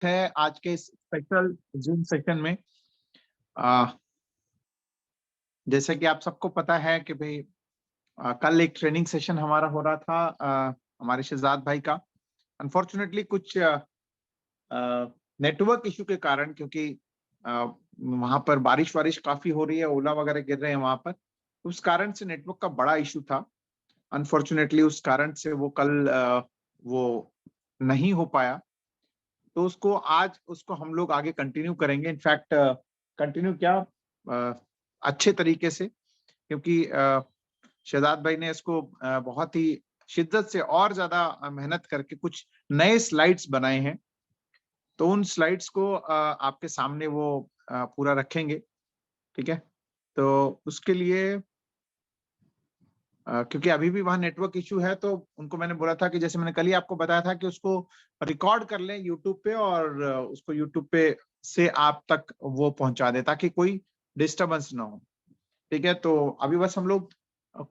है आज के स्पेशल जूम सेशन में। आ, जैसे कि आप सबको पता है कि भाई कल एक ट्रेनिंग सेशन हमारा हो रहा था हमारे शहजाद भाई का। अनफॉर्चुनेटली कुछ नेटवर्क इशू के कारण, क्योंकि वहां पर बारिश वारिश काफी हो रही है, ओला वगैरह गिर रहे हैं वहां पर, उस कारण से नेटवर्क का बड़ा इशू था। अनफॉर्चुनेटली उस कारण से वो कल वो नहीं हो पाया। तो उसको आज उसको हम लोग आगे कंटिन्यू करेंगे। इनफैक्ट कंटिन्यू क्या, अच्छे तरीके से, क्योंकि शहजाद भाई ने इसको बहुत ही शिद्दत से और ज्यादा मेहनत करके कुछ नए स्लाइड्स बनाए हैं। तो उन स्लाइड्स को आपके सामने वो पूरा रखेंगे, ठीक है। तो उसके लिए क्योंकि अभी भी वहाँ नेटवर्क इशू है, तो उनको मैंने बोला था कि जैसे मैंने कल ही आपको बताया था कि उसको रिकॉर्ड कर लें यूट्यूब पे और उसको यूट्यूब पे से आप तक वो पहुंचा दे ताकि कोई डिस्टरबेंस ना हो, ठीक है। तो अभी बस हम लोग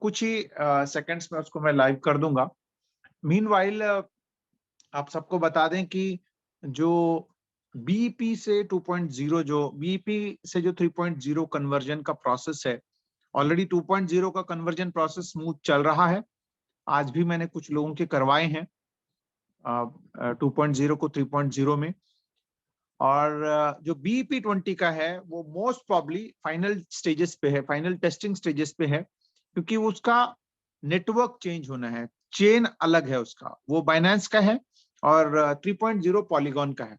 कुछ ही सेकंड्स में उसको मैं लाइव कर दूंगा। मीनवाइल आप सबको बता दें कि जो बीईपी से 2.0, जो बीईपी से जो 3.0 कन्वर्जन का प्रोसेस है, ऑलरेडी 2.0 का कन्वर्जन प्रोसेस स्मूथ चल रहा है। आज भी मैंने कुछ लोगों के करवाए हैं 2.0 को 3.0 में। और जो बीईपी 20 का है वो मोस्ट प्रॉब्ली फाइनल स्टेजेस पे है, फाइनल टेस्टिंग स्टेजेस पे है, क्योंकि उसका नेटवर्क चेंज होना है, चेन अलग है उसका, वो बाइनेंस का है और 3.0 पॉलीगॉन का है।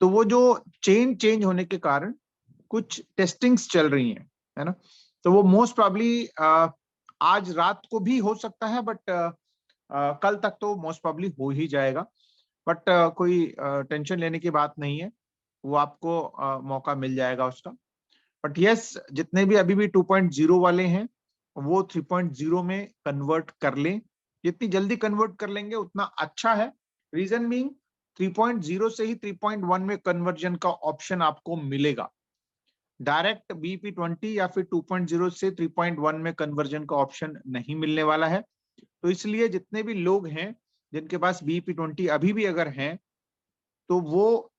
तो वो जो चेन चेंज होने के कारण कुछ टेस्टिंग्स चल रही हैं, है ना। तो वो मोस्ट प्रॉब्ली आज रात को भी हो सकता है, बट कल तक तो मोस्ट प्रॉब्ली हो ही जाएगा। बट कोई टेंशन लेने की बात नहीं है, वो आपको मौका मिल जाएगा उसका। बट यस, जितने भी अभी भी 2.0 वाले हैं वो 3.0 में कन्वर्ट कर लें। जितनी जल्दी कन्वर्ट कर लेंगे उतना अच्छा है। रीजन बीइंग 3.0 से ही 3.1 में कन्वर्जन का ऑप्शन आपको मिलेगा। डायरेक्ट बीपी 20 या फिर 2.0 से 3.1 में कन्वर्जन का ऑप्शन नहीं मिलने वाला है। तो इसलिए जितने भी लोग हैं जिनके पास बीपी 20 अभी भी अगर हैं, तो वो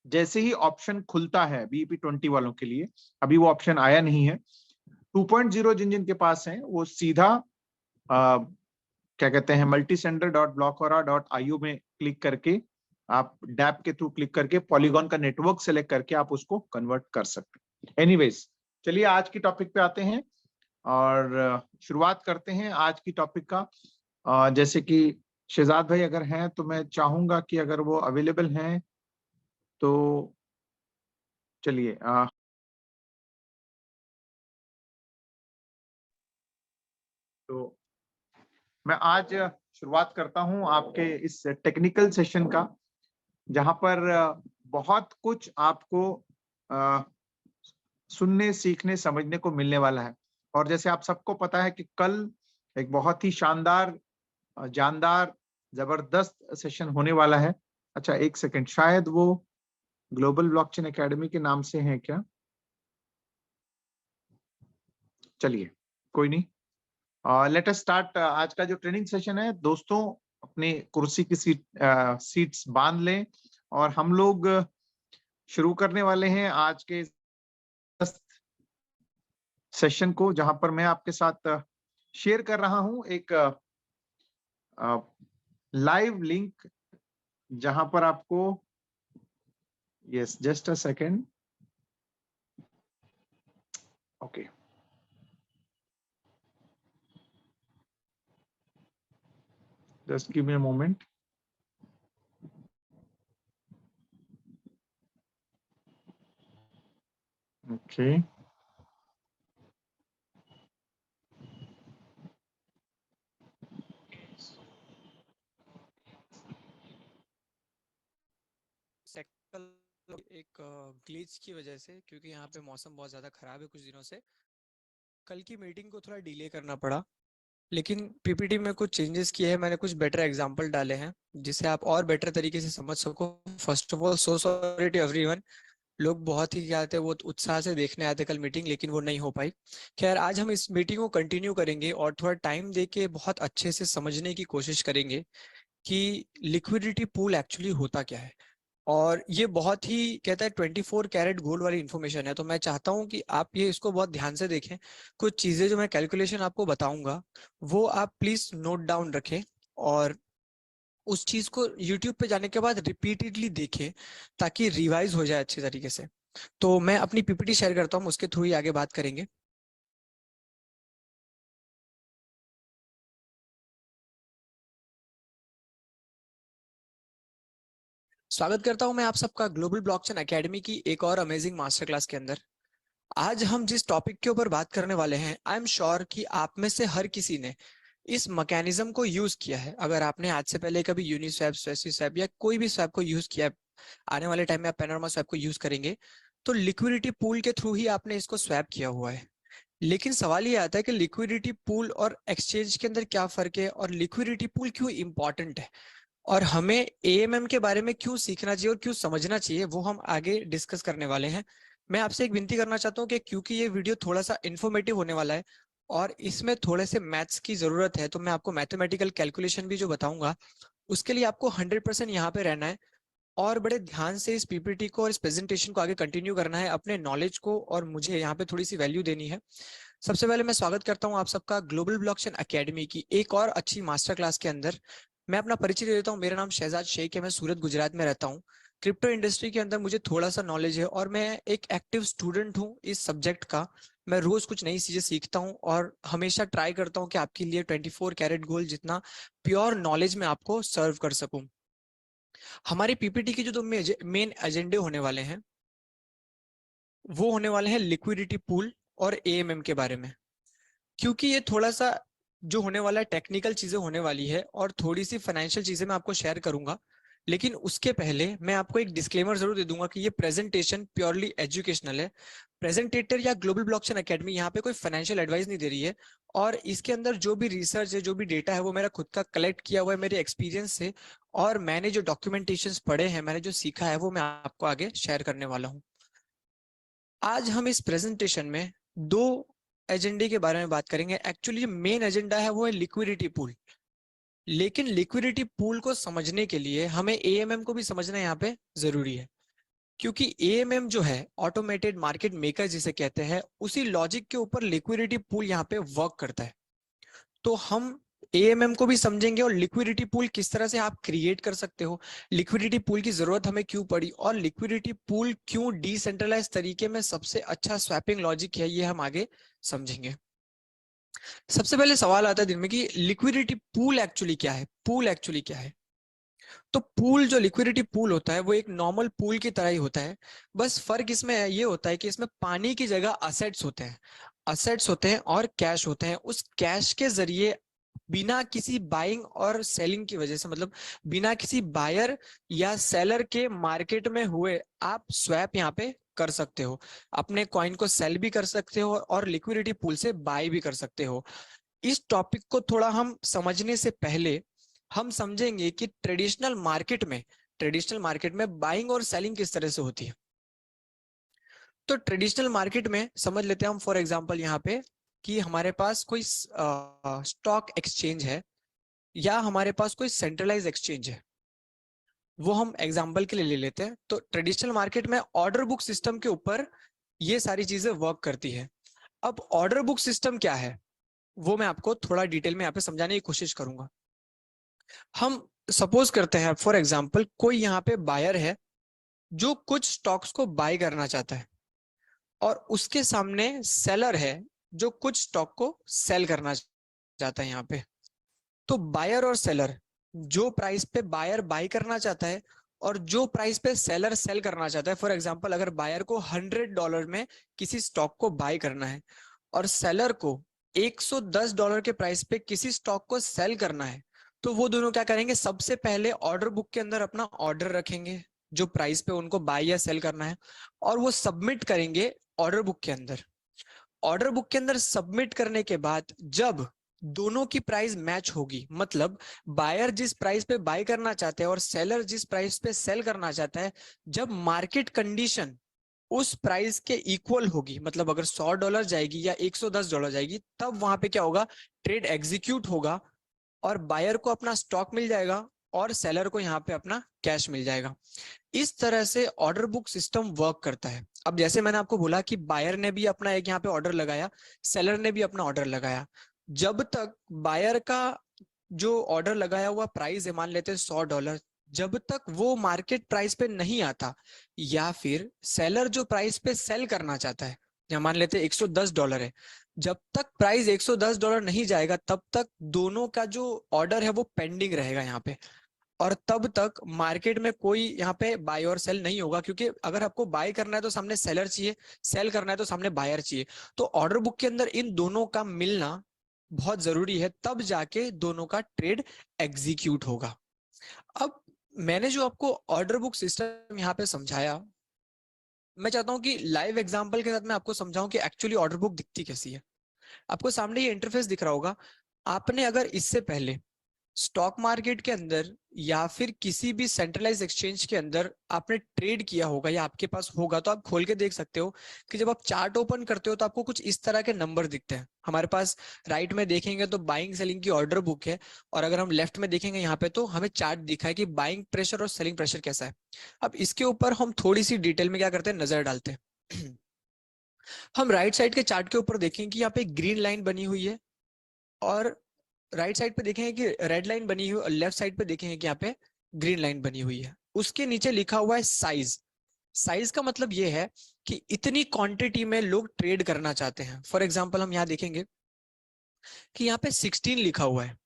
जैसे ही ऑप्शन खुलता है बीपी 20 वालों के लिए, अभी वो ऑप्शन आया नहीं है, 2.0 जिन जिनके पास है वो सीधा क्या कहते हैं multicentre.blockora.io में क्लिक करके, आप डैप के थ्रू क्लिक करके पॉलीगॉन का नेटवर्क सेलेक्ट करके आप उसको कन्वर्ट कर सकते हैं। एनीवेज, चलिए आज की टॉपिक पे आते हैं और शुरुआत करते हैं आज की टॉपिक का। जैसे कि शहजाद भाई अगर हैं तो मैं चाहूंगा कि अगर वो अवेलेबल हैं तो चलिए तो मैं आज शुरुआत करता हूं आपके इस टेक्निकल सेशन का, जहां पर बहुत कुछ आपको सुनने, सीखने, समझने को मिलने वाला है। और जैसे आप सबको पता है कि कल एक बहुत ही शानदार, जानदार, जबरदस्त सेशन होने वाला है। अच्छा एक सेकंड, शायद वो ग्लोबल ब्लॉकचेन एकेडमी के नाम से है क्या? चलिए कोई नहीं, लेट अस स्टार्ट। आज का जो ट्रेनिंग सेशन है दोस्तों, अपनी कुर्सी की सीट्स बांध लें और हम लोग शुरू करने वाले हैं आज के सेशन को, जहां पर मैं आपके साथ शेयर कर रहा हूं एक लाइव लिंक, जहां पर आपको, yes just a second, okay, just give me a moment. Okay, एक ग्लिच की वजह से, क्योंकि यहाँ पे मौसम बहुत ज़्यादा ख़राब है कुछ दिनों से, कल की मीटिंग को थोड़ा डिले करना पड़ा। लेकिन पीपीटी में कुछ चेंजेस किए हैं, मैंने कुछ बेटर एग्जांपल डाले हैं जिससे आप और बेटर तरीके से समझ सको। First of all so sorry to everyone. लोग बहुत ही क्या थे, वो उत्साह से देखने आए थे कल मीटिंग, लेकिन वो नहीं हो पाई। खैर, आज हम इस मीटिंग को कंटिन्यू करेंगे और थोड़ा टाइम दे के बहुत अच्छे से समझने की कोशिश करेंगे कि लिक्विडिटी पूल एक्चुअली होता क्या है। और ये बहुत ही कहता है 24 कैरेट गोल्ड वाली इंफॉर्मेशन है, तो मैं चाहता हूँ कि आप ये इसको बहुत ध्यान से देखें। कुछ चीजें जो मैं कैलकुलेशन आपको बताऊंगा वो आप प्लीज नोट डाउन रखें, और उस चीज को यूट्यूब पे जाने के बाद रिपीटेडली देखें ताकि रिवाइज हो जाए अच्छे तरीके से। तो मैं अपनी पीपीटी शेयर करता हूँ, उसके थ्रू ही आगे बात करेंगे। स्वागत करता हूं मैं आप सबका ग्लोबल ब्लॉकचेन एकेडमी की एक और अमेजिंग मास्टर क्लास के अंदर। आज हम जिस टॉपिक के ऊपर बात करने वाले हैं, आई एम श्योर कि आप में से हर किसी ने इस मैकेनिज्म को यूज किया है। अगर आपने आज से पहले कभी यूनिस्वैप, स्वेसिस्वैप या कोई भी स्वैप को यूज किया है, आने वाले टाइम में आप पैनोरामा स्वैप को यूज करेंगे, तो लिक्विडिटी पूल के थ्रू ही आपने इसको स्वैप किया हुआ है। लेकिन सवाल ये आता है कि लिक्विडिटी पूल और एक्सचेंज के अंदर क्या फर्क है, और लिक्विडिटी पूल क्यों इंपॉर्टेंट है, और हमें एएमएम के बारे में क्यों सीखना चाहिए और क्यों समझना चाहिए, वो हम आगे डिस्कस करने वाले हैं। मैं आपसे एक विनती करना चाहता हूँ कि क्योंकि ये वीडियो थोड़ा सा इन्फॉर्मेटिव होने वाला है और इसमें थोड़े से मैथ्स की जरूरत है, तो मैं आपको मैथमेटिकल कैलकुलेशन भी जो बताऊंगा उसके लिए आपको 100% यहाँ पे रहना है और बड़े ध्यान से इस पीपीटी को और इस प्रेजेंटेशन को आगे कंटिन्यू करना है, अपने नॉलेज को, और मुझे यहाँ पे थोड़ी सी वैल्यू देनी है। सबसे पहले मैं स्वागत करता हूँ आप सबका ग्लोबल ब्लॉकचेन एकेडमी की एक और अच्छी मास्टर क्लास के अंदर। मैं अपना परिचय दे देता हूँ। मेरा नाम शहजाद शेख है, मैं सूरत गुजरात में रहता हूँ। क्रिप्टो इंडस्ट्री के अंदर मुझे थोड़ा सा नॉलेज है और मैं एक एक्टिव स्टूडेंट हूँ इस सब्जेक्ट का। मैं रोज कुछ नई चीजें सीखता हूँ और हमेशा ट्राई करता हूँ कि आपके लिए 24 कैरेट गोल्ड जितना प्योर नॉलेज में आपको सर्व कर सकूं। हमारी पीपीटी के जो दो मेन एजेंडे होने वाले हैं वो होने वाले हैं लिक्विडिटी पूल और एएमएम के बारे में। क्योंकि ये थोड़ा सा जो होने वाला है टेक्निकल चीजें होने वाली है और थोड़ी सी फाइनेंशियल चीजें मैं आपको शेयर करूंगा, लेकिन उसके पहले मैं आपको एक डिस्क्लेमर जरूर दे दूंगा कि ये प्रेजेंटेशन प्योरली एजुकेशनल है। प्रेजेंटेटर या ग्लोबल ब्लॉकचेन एकेडमी यहाँ पे कोई फाइनेंशियल एडवाइस नहीं दे रही है, और इसके अंदर जो भी रिसर्च है, जो भी डेटा है, वो मेरा खुद का कलेक्ट किया हुआ है मेरे एक्सपीरियंस से, और मैंने जो डॉक्यूमेंटेशन पढ़े हैं, मैंने जो सीखा है, वो मैं आपको आगे शेयर करने वाला हूँ। आज हम इस प्रेजेंटेशन में दो एजेंडे के बारे में बात करेंगे। एक्चुअली मेन एजेंडा है वो है लिक्विडिटी पूल, लेकिन लिक्विडिटी पूल को समझने के लिए हमें एएमएम को भी समझना यहाँ पे जरूरी है। क्योंकि एएमएम जो है ऑटोमेटेड मार्केट मेकर जिसे कहते हैं, उसी लॉजिक के ऊपर लिक्विडिटी पूल यहाँ पे वर्क करता है। तो हम एएमएम को भी समझेंगे और लिक्विडिटी पूल किस तरह से आप क्रिएट कर सकते हो, लिक्विडिटी पूल की जरूरत हमें क्यों पड़ी, और लिक्विडिटी पूल क्यों डिसेंट्रलाइज तरीके में सबसे अच्छा स्वैपिंग लॉजिक है, ये हम आगे समझेंगे। सबसे पहले सवाल आता है दिन में कि लिक्विडिटी पूल एक्चुअली क्या है। पूल एक्चुअली क्या है? तो पूल, जो लिक्विडिटी पूल होता है, वो एक नॉर्मल पूल की तरह ही होता है। बस फर्क इसमें ये होता है कि इसमें पानी की जगह असेट्स होते हैं, असेट्स होते हैं और कैश होते हैं। उस कैश के जरिए बिना किसी बाइंग और सेलिंग की वजह से, मतलब बिना किसी बायर या सेलर के मार्केट में हुए, आप स्वैप यहाँ पे कर सकते हो। अपने कॉइन को सेल भी कर सकते हो और लिक्विडिटी पूल से बाय भी कर सकते हो। इस टॉपिक को थोड़ा हम समझने से पहले हम समझेंगे कि ट्रेडिशनल मार्केट में बाइंग और सेलिंग किस तरह से होती है। तो ट्रेडिशनल मार्केट में समझ लेते हैं हम, फॉर एग्जांपल यहाँ पे, कि हमारे पास कोई स्टॉक एक्सचेंज है या हमारे पास कोई सेंट्रलाइज एक्सचेंज है। वो हम एग्जांपल के लिए ले लेते हैं। तो ट्रेडिशनल मार्केट में ऑर्डर बुक सिस्टम के ऊपर ये सारी चीजें वर्क करती है। अब ऑर्डर बुक सिस्टम क्या है वो मैं आपको थोड़ा डिटेल में यहाँ पे समझाने की कोशिश करूंगा। हम सपोज करते हैं, फॉर एग्जांपल, कोई यहाँ पे बायर है जो कुछ स्टॉक्स को बाय करना चाहता है, और उसके सामने सेलर है जो कुछ स्टॉक को सेल करना चाहता है यहाँ पे। तो बायर और सेलर, जो प्राइस पे बायर बाय करना चाहता है और जो प्राइस पे सेलर सेल करना चाहता है, फॉर एग्जांपल अगर बायर को $100 में किसी स्टॉक को बाय करना है और सेलर को $110 के प्राइस पे किसी स्टॉक को सेल करना है, तो वो दोनों क्या करेंगे? सबसे पहले ऑर्डर बुक के अंदर अपना ऑर्डर रखेंगे जो प्राइस पे उनको बाय या सेल करना है, और वो सबमिट करेंगे ऑर्डर बुक के अंदर। ऑर्डर बुक के अंदर सबमिट करने के बाद जब दोनों की प्राइस मैच होगी, मतलब बायर जिस प्राइस पे बाय करना चाहते हैं और सेलर जिस प्राइस पे सेल करना चाहता है, जब मार्केट कंडीशन उस प्राइस के इक्वल होगी, मतलब अगर $100 जाएगी या $110 जाएगी, तब वहां पे क्या होगा? ट्रेड एग्जीक्यूट होगा और बायर को अपना स्टॉक मिल जाएगा और सेलर को यहाँ पे अपना कैश मिल जाएगा। इस तरह से ऑर्डर बुक सिस्टम वर्क करता है। अब जैसे मैंने आपको बोला कि बायर ने भी अपना एक यहाँ पे ऑर्डर लगाया, सेलर ने भी अपना ऑर्डर लगाया। जब तक बायर का जो ऑर्डर लगाया हुआ प्राइस है, मान लेते हैं $100, जब तक वो मार्केट प्राइस पे नहीं आता, या फिर सेलर जो प्राइस पे सेल करना चाहता है, या मान लेते हैं $110 है, जब तक प्राइस $110 नहीं जाएगा तब तक दोनों का जो ऑर्डर है वो पेंडिंग रहेगा यहाँ पे। और तब तक मार्केट में कोई यहाँ पे बाय और सेल नहीं होगा, क्योंकि अगर आपको बाय करना है तो सामने सेलर चाहिए, सेल करना है तो सामने बायर चाहिए। तो ऑर्डर बुक के अंदर इन दोनों का मिलना बहुत जरूरी है, तब जाके दोनों का ट्रेड एग्जीक्यूट होगा। अब मैंने जो आपको ऑर्डर बुक सिस्टम यहाँ पे समझाया, मैं चाहता हूँ कि लाइव एग्जांपल के साथ मैं आपको समझाऊं कि एक्चुअली ऑर्डर बुक दिखती कैसी है। आपको सामने ये इंटरफेस दिख रहा होगा। आपने अगर इससे पहले स्टॉक मार्केट के अंदर या फिर किसी भी सेंट्रलाइज एक्सचेंज के अंदर आपने ट्रेड किया होगा या आपके पास होगा, तो आप खोल के देख सकते हो कि जब आप चार्ट ओपन करते हो तो आपको कुछ इस तरह के नंबर दिखते हैं। हमारे पास राइट में देखेंगे तो बाइंग सेलिंग की ऑर्डर बुक है, और अगर हम लेफ्ट में देखेंगे यहाँ पे तो हमें चार्ट दिखा है कि बाइंग प्रेशर और सेलिंग प्रेशर कैसा है। अब इसके ऊपर हम थोड़ी सी डिटेल में क्या करते हैं, नजर डालते हैं। हम राइट साइड के चार्ट के ऊपर देखेंगे कि यहाँ पे ग्रीन लाइन बनी हुई है, और राइट साइड पे देखेंगे कि रेड लाइन बनी हुई है, और लेफ्ट साइड पे देखेंगे कि यहाँ पे ग्रीन लाइन बनी हुई है। उसके नीचे लिखा हुआ है साइज। साइज का मतलब ये है कि इतनी क्वांटिटी में लोग ट्रेड करना चाहते हैं। फॉर एग्जांपल हम यहाँ देखेंगे कि यहाँ पे 16 लिखा हुआ है।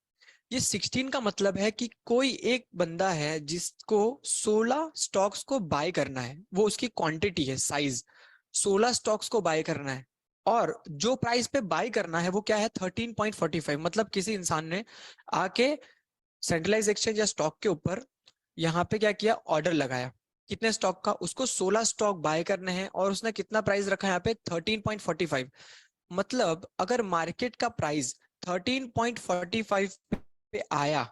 ये 16 का मतलब है कि कोई एक बंदा है जिसको 16 स्टॉक्स को बाय करना है, वो उसकी क्वांटिटी है, साइज 16 स्टॉक्स को बाय करना है। और जो प्राइस पे बाय करना है वो क्या है, 13.45। मतलब किसी इंसान ने आके सेंट्रलाइज एक्सचेंज या स्टॉक के ऊपर यहाँ पे क्या किया, ऑर्डर लगाया। कितने स्टॉक का, उसको 16 स्टॉक बाय करने हैं, और उसने कितना प्राइस रखा है यहाँ पे, 13.45। मतलब अगर मार्केट का प्राइस 13.45 पे आया,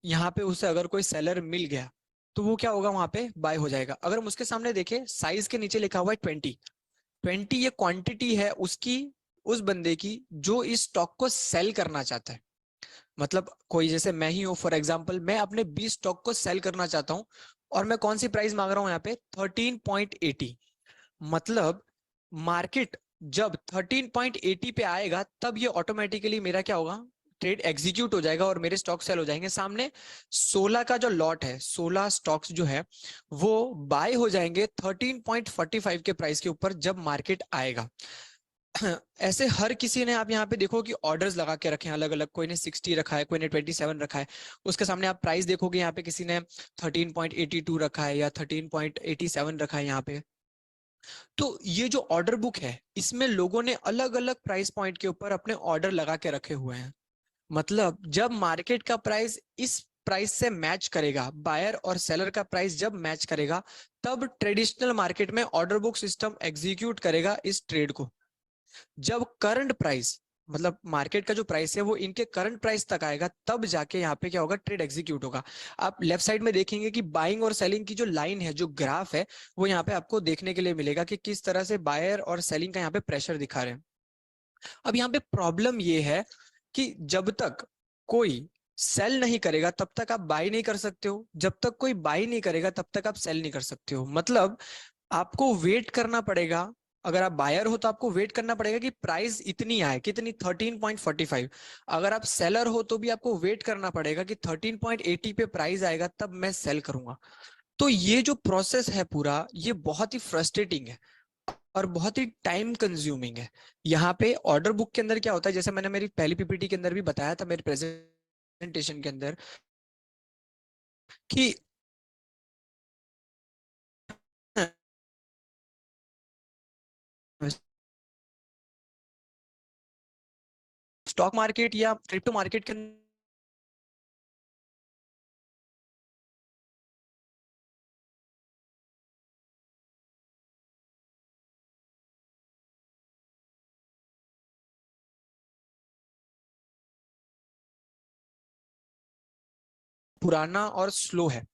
यहाँ पे उसे अगर कोई सेलर मिल गया तो वो क्या होगा, वहां पे बाय हो जाएगा। अगर हम उसके सामने देखें, साइज के नीचे लिखा हुआ है 20। 20 ये क्वांटिटी है उसकी, उस बंदे की जो इस स्टॉक को सेल करना चाहता है। मतलब कोई जैसे मैं ही हूं, फॉर एग्जांपल मैं अपने 20 स्टॉक को सेल करना चाहता हूं, और मैं कौन सी प्राइस मांग रहा हूं यहाँ पे, 13.80। मतलब मार्केट जब 13.80 पे आएगा तब ये ऑटोमेटिकली मेरा क्या होगा, ट्रेड एग्जीक्यूट हो जाएगा और मेरे स्टॉक सेल हो जाएंगे। सामने 16 का जो लॉट है, 16 स्टॉक्स जो है वो बाय हो जाएंगे 13.45 के प्राइस के ऊपर जब मार्केट आएगा। ऐसे हर किसी ने, आप यहाँ पे देखो कि ऑर्डर्स लगा के रखे हैं अलग अलग, कोई ने 60 रखा है, कोई ने 27 रखा है। उसके सामने आप प्राइस देखोगे, यहाँ पे किसी ने 13.82 रखा है या 13.87 रखा है यहाँ पे। तो ये जो ऑर्डर बुक है, इसमें लोगों ने अलग अलग प्राइस पॉइंट के ऊपर अपने ऑर्डर लगा के रखे हुए हैं। मतलब जब मार्केट का प्राइस इस प्राइस से मैच करेगा, बायर और सेलर का प्राइस जब मैच करेगा, तब ट्रेडिशनल मार्केट में ऑर्डर बुक सिस्टम एग्जीक्यूट करेगा इस ट्रेड को। जब करंट प्राइस, मतलब मार्केट का जो प्राइस है वो इनके करंट प्राइस तक आएगा, तब जाके यहाँ पे क्या होगा, ट्रेड एग्जीक्यूट होगा। आप लेफ्ट साइड में देखेंगे कि बाइंग और सेलिंग की जो लाइन है, जो ग्राफ है, वो यहाँ पे आपको देखने के लिए मिलेगा कि किस तरह से बायर और सेलिंग का यहाँ पे प्रेशर दिखा रहे हैं। अब यहाँ पे प्रॉब्लम ये है कि जब तक कोई सेल नहीं करेगा तब तक आप बाई नहीं कर सकते हो, जब तक कोई बाई नहीं करेगा तब तक आप सेल नहीं कर सकते हो। मतलब आपको वेट करना पड़ेगा। अगर आप बायर हो तो आपको वेट करना पड़ेगा कि प्राइस इतनी आए, कितनी, 13.45। अगर आप सेलर हो तो भी आपको वेट करना पड़ेगा कि 13.80 पे प्राइस आएगा तब मैं सेल करूंगा। तो ये जो प्रोसेस है पूरा, ये बहुत ही फ्रस्ट्रेटिंग है और बहुत ही टाइम कंज्यूमिंग है। यहाँ पे ऑर्डर बुक के अंदर क्या होता है, जैसे मैंने मेरी पहली पीपीटी के अंदर भी बताया था, मेरे प्रेजेंटेशन के अंदर, कि स्टॉक मार्केट या क्रिप्टो मार्केट के अंदर पुराना और स्लो है।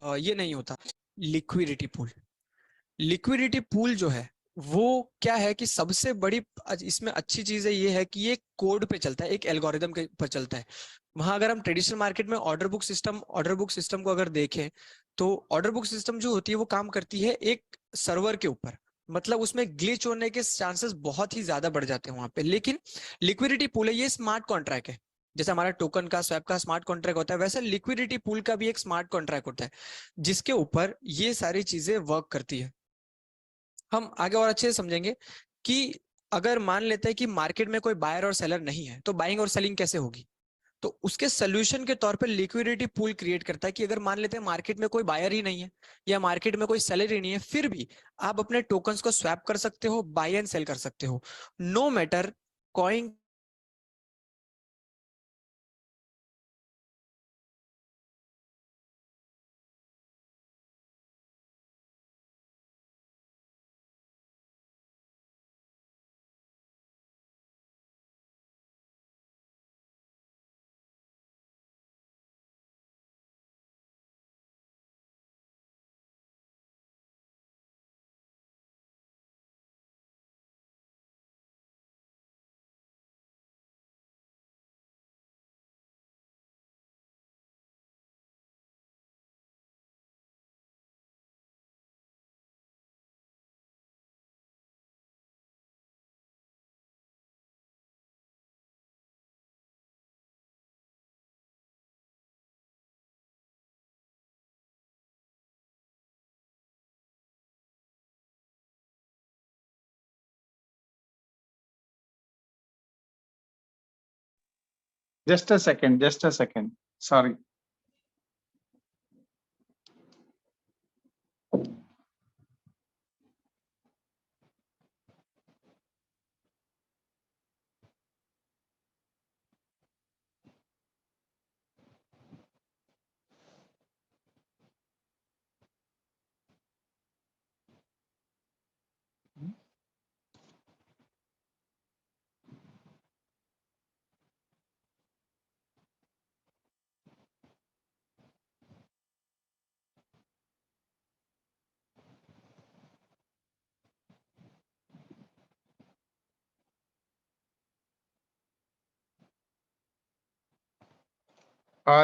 और ये नहीं होता। लिक्विडिटी पूल, लिक्विडिटी पूल जो है वो क्या है कि सबसे बड़ी इसमें अच्छी चीज है ये है कि ये कोड पे चलता है, एक एल्गोरिदम के पर चलता है। वहां अगर हम ट्रेडिशनल मार्केट में ऑर्डर बुक सिस्टम को अगर देखें, तो ऑर्डर बुक सिस्टम जो होती है वो काम करती है एक सर्वर के ऊपर, मतलब उसमें ग्लिच होने के चांसेस बहुत ही ज्यादा बढ़ जाते हैं वहां पे। लेकिन लिक्विडिटी पूल है, ये स्मार्ट कॉन्ट्रैक्ट है। जैसे हमारा टोकन का स्वैप का स्मार्ट कॉन्ट्रैक्ट होता है, वैसे लिक्विडिटी पूल का भी एक स्मार्ट कॉन्ट्रैक्ट होता है जिसके ऊपर ये सारी चीजें वर्क करती है। हम आगे और अच्छे से समझेंगे कि अगर मान लेते हैं कि मार्केट में कोई बायर और सेलर नहीं है, तो बाइंग और सेलिंग कैसे होगी। तो उसके सोल्यूशन के तौर पे लिक्विडिटी पूल क्रिएट करता है कि अगर मान लेते हैं मार्केट में कोई बायर ही नहीं है या मार्केट में कोई सेलर ही नहीं है, फिर भी आप अपने टोकन्स को स्वैप कर सकते हो, बाय एंड सेल कर सकते हो, no matter coin. Just a second, just a second. Sorry.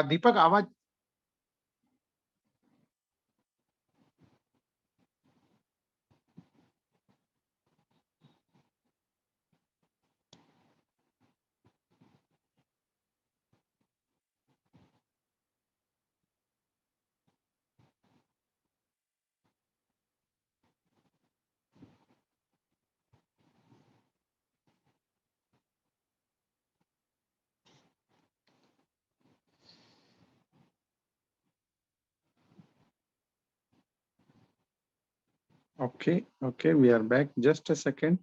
Deepak आवाज। Okay, okay, we are back. Just a second.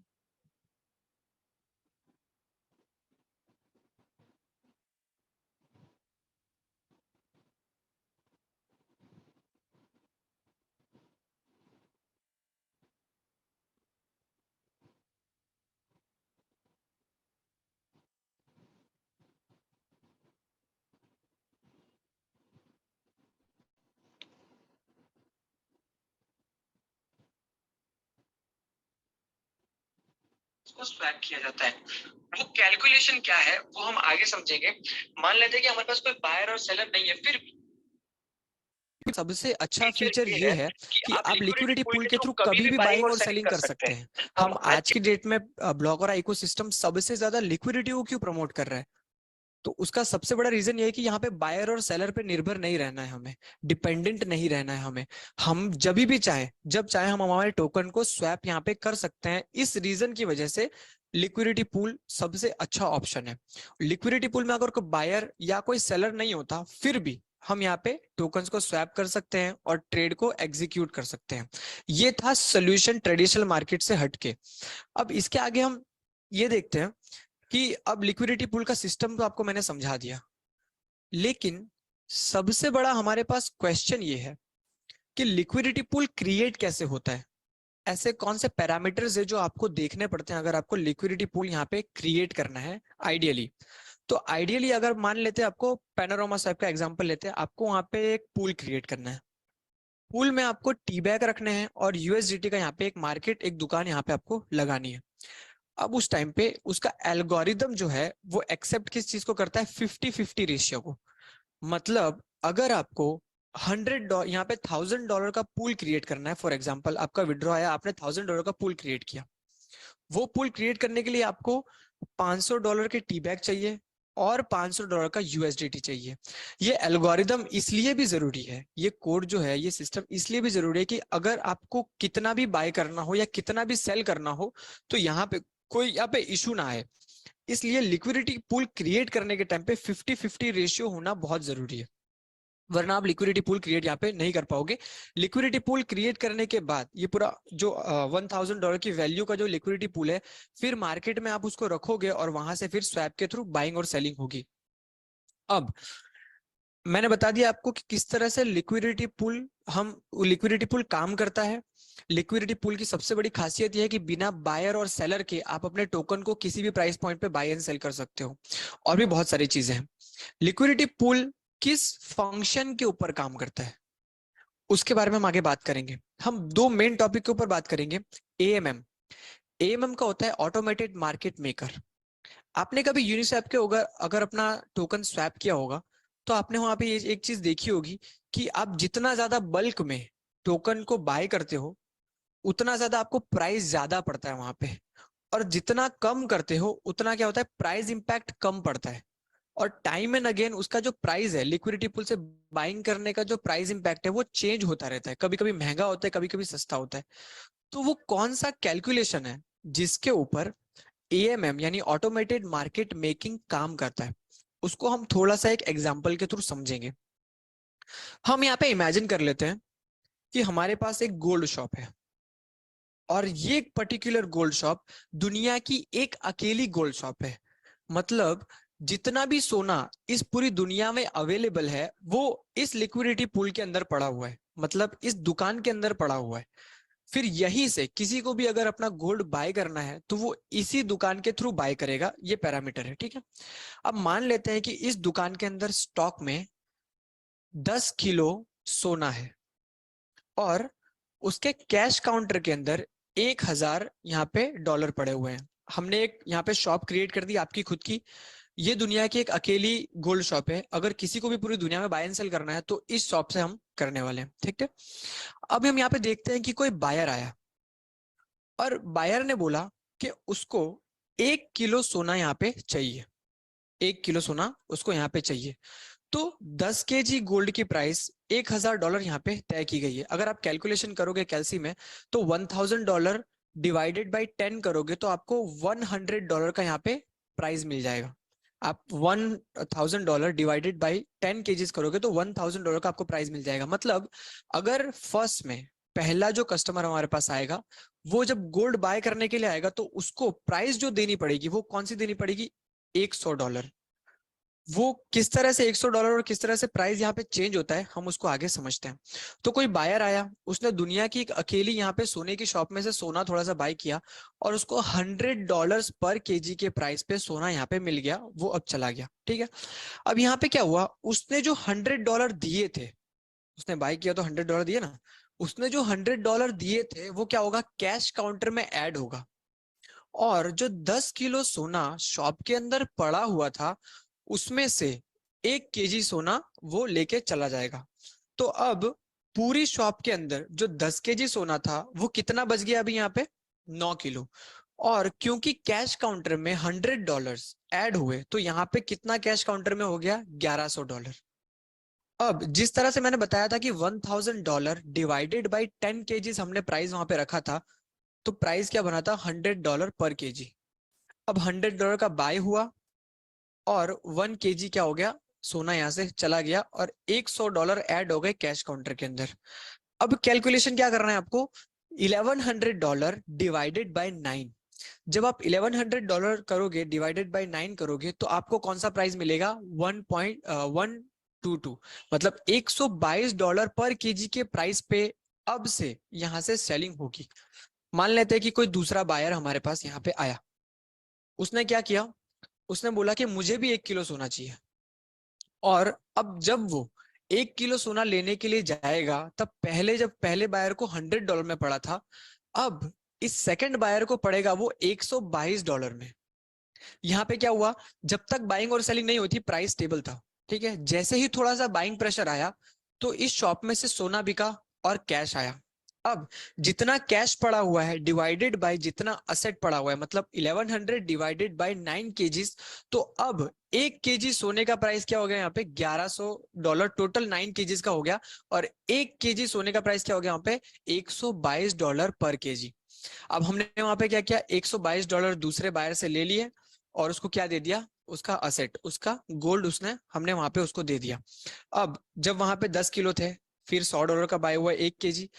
उसको स्वैप किया जाता है। वो कैलकुलेशन क्या है वो हम आगे समझेंगे। मान लेते हैं कि हमारे पास कोई बायर और सेलर नहीं है, फिर भी सबसे अच्छा फीचर ये है कि आप लिक्विडिटी पूल के थ्रू कभी भी बाइंग और सेलिंग कर सकते हैं। हम आज की डेट में ब्लॉकर इकोसिस्टम सबसे ज्यादा लिक्विडिटी को क्यों प्रमोट कर रहा है, तो उसका सबसे बड़ा रीजन ये है कि यहाँ पे बायर और सेलर पे निर्भर नहीं रहना है, हमें डिपेंडेंट नहीं रहना है। हम जब भी चाहे, जब चाहे हम हमारे टोकन को स्वैप यहाँ पे कर सकते हैं। इस रीजन की वजह से लिक्विडिटी पूल सबसे अच्छा ऑप्शन है। लिक्विडिटी पूल में अगर कोई बायर या कोई सेलर नहीं होता, फिर भी हम यहाँ पे टोकन्स को स्वैप कर सकते हैं और ट्रेड को एग्जीक्यूट कर सकते हैं। ये था सोल्यूशन ट्रेडिशनल मार्केट से हटके। अब इसके आगे हम ये देखते हैं कि अब लिक्विडिटी पूल का सिस्टम तो आपको मैंने समझा दिया, लेकिन सबसे बड़ा हमारे पास क्वेश्चन ये है कि लिक्विडिटी पूल क्रिएट कैसे होता है। ऐसे कौन से पैरामीटर्स है जो आपको देखने पड़ते हैं अगर आपको लिक्विडिटी पूल यहाँ पे क्रिएट करना है आइडियली। तो आइडियली अगर मान लेते हैं, आपको पैनोरामा स्वैप का एग्जांपल लेते हैं, आपको वहां पे एक पूल क्रिएट करना है। पूल में आपको टी बैग रखने हैं और यूएसडीटी का यहाँ पे एक मार्केट, एक दुकान यहाँ पे आपको लगानी है। अब उस टाइम पे उसका एल्गोरिदम जो है वो एक्सेप्ट किस चीज को करता है, 50-50 रेशियो को। मतलब अगर आपको $100 यहाँ पे $1000 का पूल क्रिएट करना है, फॉर एग्जांपल आपका विड्रॉ आया, आपने $1000 का पूल क्रिएट किया, वो पूल क्रिएट करने के लिए आपको $500 के टी बैग चाहिए और $500 का यूएसडीटी चाहिए। ये एल्गोरिदम इसलिए भी जरूरी है, ये कोड जो है, ये सिस्टम इसलिए भी जरूरी है कि अगर आपको कितना भी बाय करना हो या कितना भी सेल करना हो तो यहाँ पे कोई यहाँ पे इशू ना आए। इसलिए लिक्विडिटी पूल क्रिएट करने के टाइम पे 50-50 रेशियो होना बहुत जरूरी है, वरना आप लिक्विडिटी पूल क्रिएट यहाँ पे नहीं कर पाओगे। लिक्विडिटी पूल क्रिएट करने के बाद ये पूरा जो $1000 की वैल्यू का जो लिक्विडिटी पूल है, फिर मार्केट में आप उसको रखोगे और वहां से फिर स्वैप के थ्रू बाइंग और सेलिंग होगी। अब मैंने बता दिया आपको कि किस तरह से लिक्विडिटी पूल काम करता है। लिक्विडिटी पूल की सबसे बड़ी खासियत यह है कि बिना बायर और सेलर के आप अपने टोकन को किसी भी प्राइस पॉइंट पे बाय एंड सेल कर सकते हो, और भी बहुत सारी चीजें हैं। लिक्विडिटी पूल किस फंक्शन के ऊपर काम करता है उसके बारे में हम आगे बात करेंगे। हम दो मेन टॉपिक के ऊपर बात करेंगे। एएमएम, एएमएम का होता है ऑटोमेटेड मार्केट मेकर। आपने कभी यूनिस्वैप के अगर अपना टोकन स्वैप किया होगा तो आपने वहां पे एक चीज देखी होगी कि आप जितना ज्यादा बल्क में टोकन को बाय करते हो उतना ज्यादा आपको प्राइस ज्यादा पड़ता है वहां पे, और जितना कम करते हो उतना क्या होता है, प्राइस इंपैक्ट कम पड़ता है। और टाइम एंड अगेन उसका जो प्राइस है, लिक्विडिटी पूल से बाइंग करने का जो प्राइस इंपैक्ट है वो चेंज होता रहता है, कभी कभी महंगा होता है, कभी कभी सस्ता होता है। तो वो कौन सा कैलकुलेशन है जिसके ऊपर एएमएम यानी ऑटोमेटेड मार्केट मेकिंग काम करता है, उसको हम थोड़ा सा एक एग्जांपल के थ्रू समझेंगे। हम यहाँ पे इमेजिन कर लेते हैं कि हमारे पास एक गोल्ड शॉप है, और ये पर्टिकुलर गोल्ड शॉप दुनिया की एक अकेली गोल्ड शॉप है। मतलब जितना भी सोना इस पूरी दुनिया में अवेलेबल है वो इस लिक्विडिटी पूल के अंदर पड़ा हुआ है, मतलब इस दुकान के अंदर पड़ा हुआ है। फिर यहीं से किसी को भी अगर अपना गोल्ड बाय करना है तो वो इसी दुकान के थ्रू बाय करेगा, ये पैरामीटर है, ठीक है। अब मान लेते हैं कि इस दुकान के अंदर स्टॉक में 10 किलो सोना है और उसके कैश काउंटर के अंदर 1000 यहाँ पे डॉलर पड़े हुए हैं। हमने एक यहाँ पे शॉप क्रिएट कर दी आपकी खुद की, ये दुनिया की एक अकेली गोल्ड शॉप है। अगर किसी को भी पूरी दुनिया में बाय एंड सेल करना है तो इस शॉप से हम करने वाले हैं, ठीक है। अब हम यहाँ पे देखते हैं कि कोई बायर आया और बायर ने बोला कि उसको 1 किलो सोना यहाँ पे चाहिए, 1 किलो सोना उसको यहाँ पे चाहिए। तो 10 kg गोल्ड की प्राइस $1000 यहाँ पे तय की गई है। अगर आप कैलकुलेशन करोगे कैलसी में तो $1000 डिवाइडेड बाई 10 करोगे तो आपको $100 का यहाँ पे प्राइस मिल जाएगा। आप $1000 डिवाइडेड बाई 10 kgs करोगे तो $1000 का आपको प्राइस मिल जाएगा। मतलब अगर फर्स्ट में पहला जो कस्टमर हमारे पास आएगा वो जब गोल्ड बाय करने के लिए आएगा तो उसको प्राइस जो देनी पड़ेगी वो कौन सी देनी पड़ेगी, $100। वो किस तरह से $100 और किस तरह से प्राइस यहाँ पे चेंज होता है हम उसको आगे समझते हैं। तो कोई बायर आया, उसने दुनिया की एक अकेली यहाँ पे सोने की शॉप में से सोना थोड़ा सा बाय किया और उसको $100 पर केजी के प्राइस पे सोना यहाँ पे मिल गया, वो अब चला गया, ठीक है। अब यहाँ पे क्या हुआ, उसने जो $100 दिए थे, उसने बाय किया तो $100 दिए ना, उसने जो $100 दिए थे वो क्या होगा, कैश काउंटर में ऐड होगा। और जो 10 किलो सोना शॉप के अंदर पड़ा हुआ था उसमें से 1 kg सोना वो लेके चला जाएगा। तो अब पूरी शॉप के अंदर जो 10 kg सोना था वो कितना बच गया अभी यहाँ पे, 9 किलो। और क्योंकि कैश काउंटर में $100 ऐड हुए तो यहाँ पे कितना कैश काउंटर में हो गया, $1100। अब जिस तरह से मैंने बताया था कि $1000 डिवाइडेड बाई 10 kgs हमने प्राइस वहां पे रखा था, तो प्राइस क्या बना था, $100 पर केजी। अब $100 का बाय हुआ और 1 kg क्या हो गया, सोना यहाँ से चला गया और $100 ऐड हो गए कैश काउंटर के अंदर। अब कैलकुलेशन क्या करना है आपको, $1100 डिवाइडेड बाय 9। जब आप $1100 करोगे डिवाइडेड बाय 9 करोगे तो आपको कौन सा प्राइस मिलेगा, 1.122, मतलब $122 पर केजी के प्राइस पे अब से यहाँ से सेलिंग होगी। मान लेते हैं कि कोई दूसरा बायर हमारे पास यहाँ पे आया, उसने क्या किया, उसने बोला कि मुझे भी 1 किलो सोना चाहिए। और अब जब वो 1 किलो सोना लेने के लिए जाएगा, तब जब पहले बायर को $100 में पड़ा था, अब इस सेकंड बायर को पड़ेगा वो $122 में। यहाँ पे क्या हुआ, जब तक बाइंग और सेलिंग नहीं होती प्राइस स्टेबल था, ठीक है। जैसे ही थोड़ा सा बाइंग प्रेशर आया तो इस शॉप में से सोना बिका और कैश आया। अब जितना कैश पड़ा हुआ है डिवाइडेड बाय जितना असेट पड़ा हुआ है, मतलब 1100 डिवाइडेड बाय 9 केजीज, तो अब 1 केजी सोने का प्राइस क्या हो गया यहाँ पे $1100, टोटल 9 केजीज का हो गया। और 1 केजी सोने का प्राइस क्या हो गया यहाँ पे $122 पर केजी। अब हमने वहां पे क्या किया, $122 दूसरे बायर से ले लिए और उसको क्या दे दिया, उसका असेट, उसका गोल्ड हमने वहां पे उसको दे दिया। अब जब वहां पे 10 किलो थे, फिर $100 का बाय हुआ 1 केजी,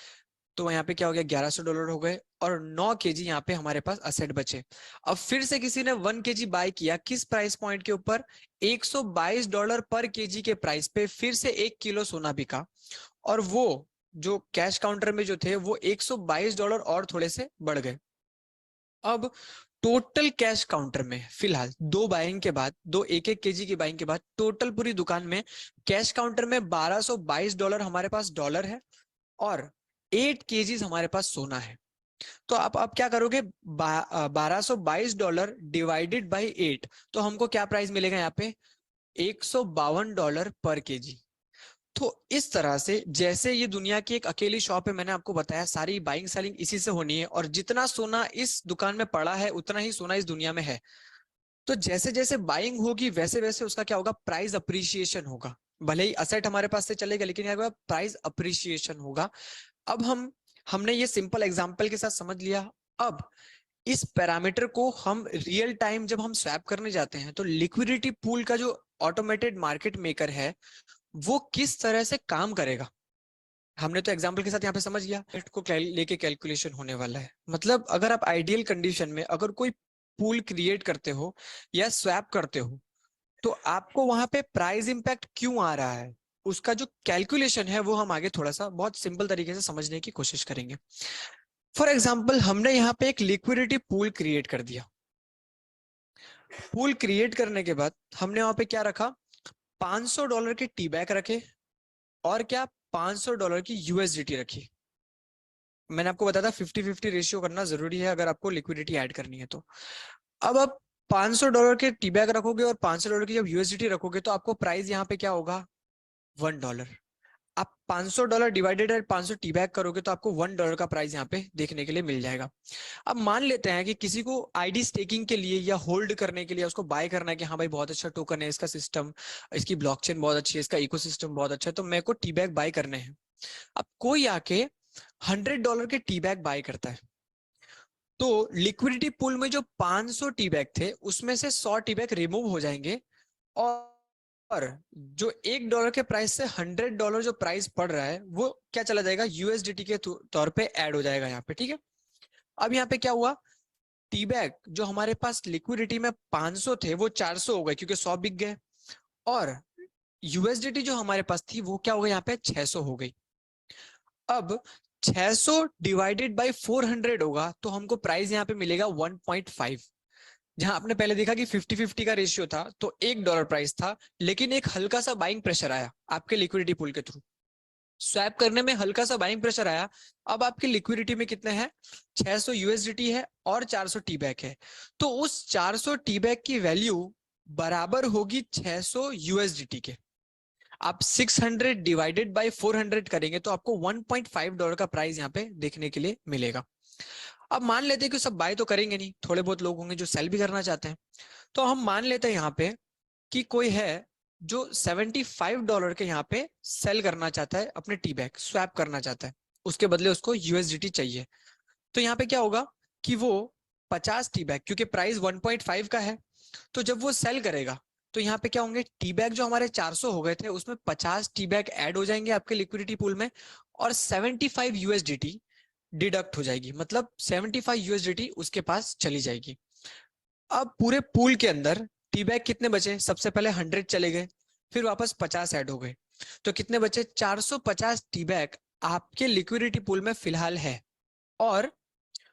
तो यहाँ पे क्या हो गया $1100 हो गए, और 9 केजी यहाँ पे हमारे पास असेट बचे। अब फिर से किसी ने 1 केजी बाय किया, किस प्राइस पॉइंट के ऊपर, $122 पर केजी के प्राइस पे फिर से 1 किलो सोना बिका, और वो जो कैश काउंटर में जो थे वो $122 और थोड़े से बढ़ गए। अब टोटल कैश काउंटर में फिलहाल दो बाइंग के बाद, दो 1-1 केजी की बाइंग के बाद, टोटल पूरी दुकान में कैश काउंटर में $1222 हमारे पास डॉलर है, और 8 केजीज हमारे पास सोना है। तो आप क्या करोगे, $1222 डिवाइडेड बाई 8, तो हमको क्या प्राइस मिलेगा यहाँ पे, $152 पर केजी। तो इस तरह से जैसे ये दुनिया की एक अकेली शॉप है, मैंने आपको बताया सारी बाइंग सेलिंग इसी से होनी है, और जितना सोना इस दुकान में पड़ा है उतना ही सोना इस दुनिया में है। तो जैसे जैसे बाइंग होगी वैसे वैसे उसका क्या होगा, प्राइस अप्रिसिएशन होगा। भले ही असेट हमारे पास से चलेगा, लेकिन क्या प्राइस अप्रिसिएशन होगा। अब हमने ये सिंपल एग्जांपल के साथ समझ लिया। अब इस पैरामीटर को हम रियल टाइम जब हम स्वैप करने जाते हैं, तो लिक्विडिटी पूल का जो ऑटोमेटेड मार्केट मेकर है वो किस तरह से काम करेगा, हमने तो एग्जांपल के साथ यहाँ पे समझ लिया। को लेके कैलकुलेशन होने वाला है। मतलब अगर आप आइडियल कंडीशन में अगर कोई पूल क्रिएट करते हो या स्वैप करते हो, तो आपको वहां पे प्राइस इंपैक्ट क्यों आ रहा है, उसका जो कैलकुलेशन है वो हम आगे थोड़ा सा बहुत सिंपल तरीके से समझने की कोशिश करेंगे। फॉर एग्जाम्पल, हमने यहाँ पे एक लिक्विडिटी पूल क्रिएट कर दिया। पूल क्रिएट करने के बाद हमने वहां पे क्या रखा, $500 के टी बैग रखे, और क्या $500 की यूएसडीटी रखी। मैंने आपको बताया था 50-50 रेशियो करना जरूरी है अगर आपको लिक्विडिटी ऐड करनी है तो। अब आप $500 के टी बैग रखोगे और $500 की जब यूएसडीटी रखोगे, तो आपको प्राइस यहाँ पे क्या होगा, $1। आप $500 डिवाइडेड बाय 500 टी बैग करोगे तो आपको $1 का प्राइस यहाँ पे देखने के लिए मिल जाएगा। अब मान लेते हैं कि किसी को आईडी स्टेकिंग के लिए या होल्ड करने के लिए उसको बाय करना है कि हाँ भाई बहुत अच्छा टोकन है, इसका सिस्टम, इसकी ब्लॉकचेन बहुत अच्छी है, इसका इकोसिस्टम बहुत अच्छा है, तो मेरे को टी बैग बाय करने हैं। अब कोई आके $100 के टी बैग बाय करता है, तो लिक्विडिटी पूल में जो 500 टी बैग थे उसमें से 100 टी बैग रिमूव हो जाएंगे, और जो $1 के प्राइस से $100 जो प्राइस पड़ रहा है वो क्या चला जाएगा, यूएसडीटी के तौर पे ऐड हो जाएगा यहाँ पे, ठीक है। अब यहाँ पे क्या हुआ, टी बैग जो हमारे पास लिक्विडिटी में 500 थे वो 400 हो गए क्योंकि 100 बिक गए, और यूएसडीटी जो हमारे पास थी वो क्या हो गई यहाँ पे 600 हो गई। अब 600 डिवाइडेड बाई 400 होगा तो हमको प्राइस यहाँ पे मिलेगा 1.5। जहां आपने पहले देखा कि 50-50 का रेशियो था तो $1 प्राइस था, लेकिन एक हल्का सा बाइंग प्रेशर आया आपके लिक्विडिटी पूल के थ्रू, स्वैप करने में हल्का सा बाइंग प्रेशर आया। अब आपकी लिक्विडिटी में कितने हैं, 600 यूएसडीटी है और 400 टी बैग है, तो उस 400 टी बैग की वैल्यू बराबर होगी 600 यूएसडीटी के। आप 600 डिवाइडेड बाय 400 करेंगे तो आपको $1.5 का प्राइस यहाँ पे देखने के लिए मिलेगा। अब मान लेते हैं कि सब बाय तो करेंगे नहीं, थोड़े बहुत लोग होंगे जो सेल भी करना चाहते हैं, तो हम मान लेते हैं यहाँ पे कि कोई है जो $75 के यहाँ पे सेल करना चाहता है, अपने टी बैग स्वैप करना चाहता है, उसके बदले उसको यूएसडीटी चाहिए। तो यहाँ पे क्या होगा कि वो 50 टी बैग, क्योंकि प्राइस 1.5 का है, तो जब वो सेल करेगा तो यहाँ पे क्या होंगे, टी बैग जो हमारे 400 हो गए थे उसमें 50 टी बैग ऐड हो जाएंगे आपके लिक्विडिटी पूल में, और 75 यूएसडीटी डिडक्ट हो जाएगी, मतलब 75 यूएसडीटी उसके पास चली जाएगी। अब पूरे पूल के अंदर टी बैग कितने बचे, सबसे पहले 100 चले गए, फिर वापस 50 ऐड हो गए, तो कितने बचे, 450 टी बैग आपके लिक्विडिटी पूल में फिलहाल है। और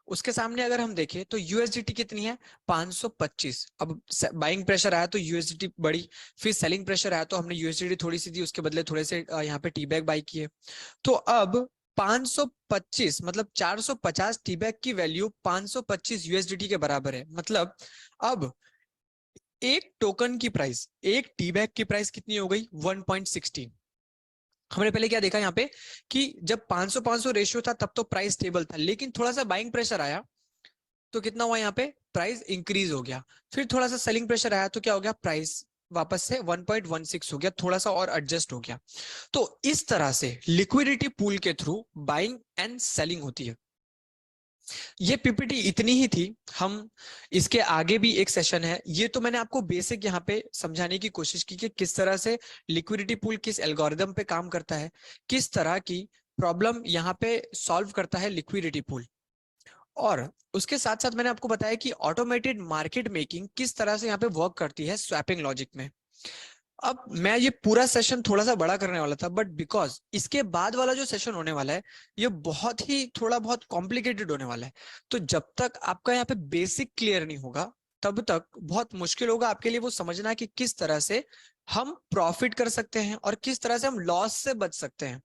उसके सामने अगर हम देखें तो यूएसडीटी कितनी है 525। अब बाइंग प्रेशर आया तो यूएसडीटी बढ़ी, फिर सेलिंग प्रेशर आया तो हमने यूएसडीटी थोड़ी सी दी, उसके बदले थोड़े से यहाँ पे टी बैग बाई किए। तो अब 525 मतलब 450 टी बैग की वैल्यू 525 यूएसडीटी के बराबर है। मतलब अब एक टोकन की प्राइस, एक टी बैग की प्राइस कितनी हो गई 1.16। हमने पहले क्या देखा यहाँ पे कि जब 500-500 रेशियो था तब तो प्राइस स्टेबल था, लेकिन थोड़ा सा बाइंग प्रेशर आया तो कितना हुआ यहाँ पे प्राइस इंक्रीज हो गया। फिर थोड़ा सा सेलिंग प्रेशर आया तो क्या हो गया प्राइस वापस से 1.16 हो गया, थोड़ा सा और एडजस्ट हो गया। तो इस तरह से लिक्विडिटी पूल के थ्रू बाइंग एंड सेलिंग होती है। ये पीपीटी इतनी ही थी, हम इसके आगे भी एक सेशन है। ये तो मैंने आपको बेसिक यहाँ पे समझाने की कोशिश की कि किस तरह से लिक्विडिटी पूल किस एल्गोरिदम पे काम करता है, किस तरह की प्रॉब्लम यहाँ पे सॉल्व करता है लिक्विडिटी पूल। और उसके साथ साथ मैंने आपको बताया कि ऑटोमेटेड मार्केट मेकिंग किस तरह से यहाँ पे वर्क करती है स्वैपिंग लॉजिक में। अब मैं ये पूरा सेशन थोड़ा सा बड़ा करने वाला था, बट बिकॉज इसके बाद वाला जो सेशन होने वाला है ये बहुत ही थोड़ा बहुत कॉम्प्लिकेटेड होने वाला है। तो जब तक आपका यहाँ पे बेसिक क्लियर नहीं होगा तब तक बहुत मुश्किल होगा आपके लिए वो समझना कि किस तरह से हम प्रॉफिट कर सकते हैं और किस तरह से हम लॉस से बच सकते हैं।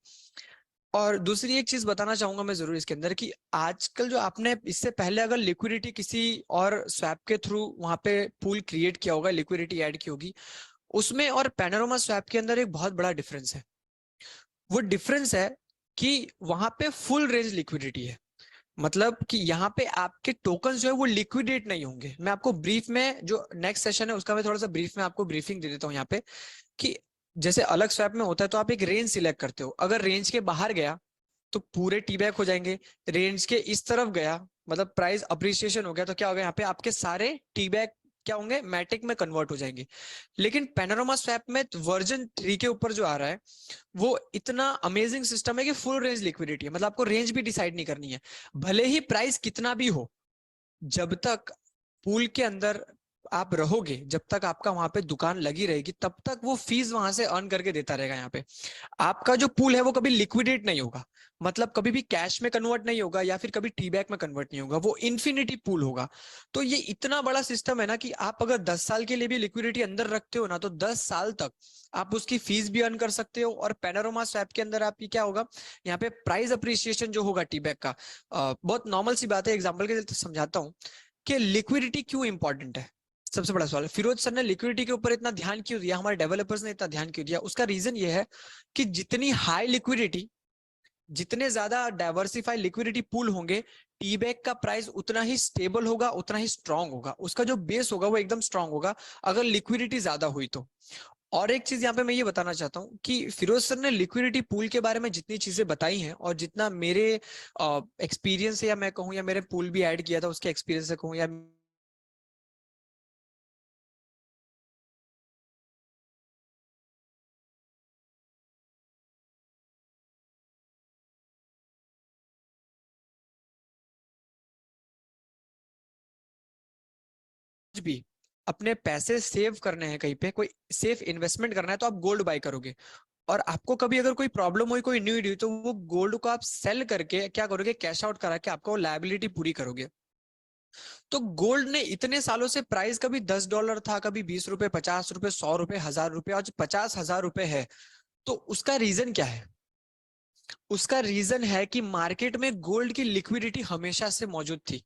और दूसरी एक चीज बताना चाहूंगा मैं जरूर इसके अंदर कि आजकल जो आपने इससे पहले अगर लिक्विडिटी किसी और स्वैप के थ्रू वहां पे पूल क्रिएट किया होगा, लिक्विडिटी ऐड की होगी, उसमें और पैनोरामा स्वैप के अंदर एक बहुत बड़ा डिफरेंस है। वो डिफरेंस है कि वहां पे फुल रेंज लिक्विडिटी है, मतलब कि यहाँ पे आपके टोकन जो है वो लिक्विडेट नहीं होंगे। मैं आपको ब्रीफ में जो नेक्स्ट सेशन है उसका मैं थोड़ा सा ब्रीफ में आपको ब्रीफिंग दे देता हूँ यहाँ पे कि जैसे अलग स्वैप में होता है तो आप एक रेंज सिलेक्ट करते हो, अगर रेंज के बाहर गया तो पूरे टी बैक हो जाएंगे, रेंज के इस तरफ गया मतलब प्राइस अप्रिसिएशन हो गया तो क्या होगा यहाँ पे आपके सारे टी बैक क्या होंगे मैटिक में कन्वर्ट हो जाएंगे। लेकिन पैनोरामा स्वैप में वर्जन 3 के ऊपर जो आ रहा है वो इतना अमेजिंग सिस्टम है कि फुल रेंज लिक्विडिटी है, मतलब आपको रेंज भी डिसाइड नहीं करनी है, भले ही प्राइस कितना भी हो। जब तक पूल के अंदर आप रहोगे, जब तक आपका वहां पे दुकान लगी रहेगी तब तक वो फीस वहां से अर्न करके देता रहेगा। यहाँ पे आपका जो पूल है वो कभी लिक्विडेट नहीं होगा, मतलब कभी भी कैश में कन्वर्ट नहीं होगा या फिर कभी टी बैक में कन्वर्ट नहीं होगा, वो इन्फिनिटी पूल होगा। तो ये इतना बड़ा सिस्टम है ना कि आप अगर 10 साल के लिए भी लिक्विडिटी अंदर रखते हो ना तो 10 साल तक आप उसकी फीस भी अर्न कर सकते हो। और पैनोरामा स्वैप के अंदर आपकी क्या होगा यहाँ पे प्राइस अप्रिसिएशन जो होगा टी बैक का, बहुत नॉर्मल सी बात है, एग्जाम्पल के लिए समझाता हूँ कि लिक्विडिटी क्यों इंपॉर्टेंट है। सबसे बड़ा सवाल, फिरोज सर ने लिक्विडिटी के ऊपर इतना ध्यान क्यों दिया, हमारे डेवलपर्स ने इतना ध्यान क्यों दिया, उसका रीजन ये है कि जितनी हाई लिक्विडिटी, जितने ज्यादा डाइवर्सिफाई लिक्विडिटी पूल होंगे, टी बैग का प्राइस उतना ही स्टेबल होगा, उतना ही स्ट्रांग होगा, उसका जो बेस होगा वो एकदम स्ट्रांग होगा अगर लिक्विडिटी ज्यादा हुई तो। और एक चीज यहाँ पे मैं ये बताना चाहता हूँ कि फिरोज सर ने लिक्विडिटी पूल के बारे में जितनी चीजें बताई हैं और जितना मेरे एक्सपीरियंस है या मैं कहूँ या मेरे पूल भी ऐड किया था उसके एक्सपीरियंस से कहूँ या भी अपने पैसे सेव करने हैं, कहीं पे कोई सेफ इन्वेस्टमेंट करना है तो आप गोल्ड बाय करोगे। और आपको कभी अगर कोई प्रॉब्लम हुई, कोई नीड हुई, तो वो गोल्ड को आप सेल करके क्या करोगे, कैश आउट करा के आपको लायबिलिटी पूरी करोगे। तो गोल्ड ने इतने सालों से प्राइस कभी $10 था, कभी ₹20, ₹50, ₹100, ₹1000, आज ₹50,000 है। तो उसका रीजन क्या है? उसका रीजन है कि मार्केट में गोल्ड की लिक्विडिटी हमेशा से मौजूद थी।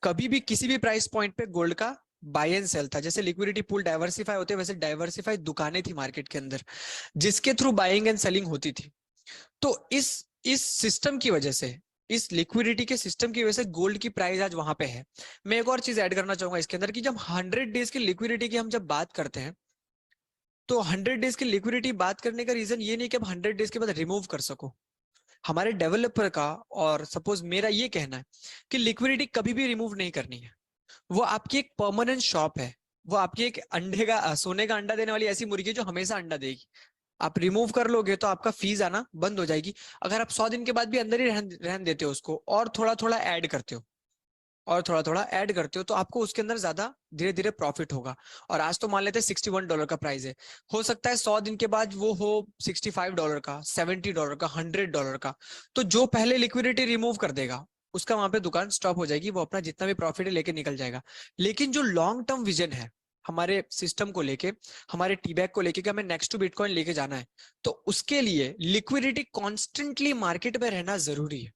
कभी भी किसी भी प्राइस पॉइंट पे गोल्ड का बाय एंड सेल था। जैसे लिक्विडिटी पूल डाइवर्सिफाई होते वैसे डाइवर्सिफाई दुकानें थी मार्केट के अंदर जिसके थ्रू बाइंग एंड सेलिंग होती थी। तो इस सिस्टम की वजह से, इस लिक्विडिटी के सिस्टम की वजह से गोल्ड की प्राइस आज वहां पे है। मैं एक और चीज ऐड करना चाहूंगा इसके अंदर कि जब 100 डेज की लिक्विडिटी की हम जब बात करते हैं तो 100 डेज की लिक्विडिटी बात करने का रीजन ये नहीं कि अब 100 डेज के बाद रिमूव कर सको। हमारे डेवलपर का और सपोज मेरा ये कहना है कि लिक्विडिटी कभी भी रिमूव नहीं करनी है। वो आपकी एक परमानेंट शॉप है, वो आपकी एक अंडे का सोने का अंडा देने वाली ऐसी मुर्गी है जो हमेशा अंडा देगी। आप रिमूव कर लोगे तो आपका फीस आना बंद हो जाएगी। अगर आप 100 दिन के बाद भी अंदर ही रहन देते हो उसको और थोड़ा थोड़ा ऐड करते हो और थोड़ा थोड़ा ऐड करते हो तो आपको उसके अंदर ज्यादा धीरे धीरे प्रॉफिट होगा। और आज तो मान लेते हैं $61 का प्राइस है, हो सकता है 100 दिन के बाद वो हो $65 का, $70 का, $100 का। तो जो पहले लिक्विडिटी रिमूव कर देगा उसका वहां पे दुकान स्टॉप हो जाएगी, वो अपना जितना भी प्रॉफिट है लेके निकल जाएगा। लेकिन जो लॉन्ग टर्म विजन है हमारे सिस्टम को लेके, हमारे टी बैग को लेके कि हमें नेक्स्ट टू बिटकॉइन लेके जाना है, तो उसके लिए लिक्विडिटी कॉन्स्टेंटली मार्केट में रहना जरूरी है।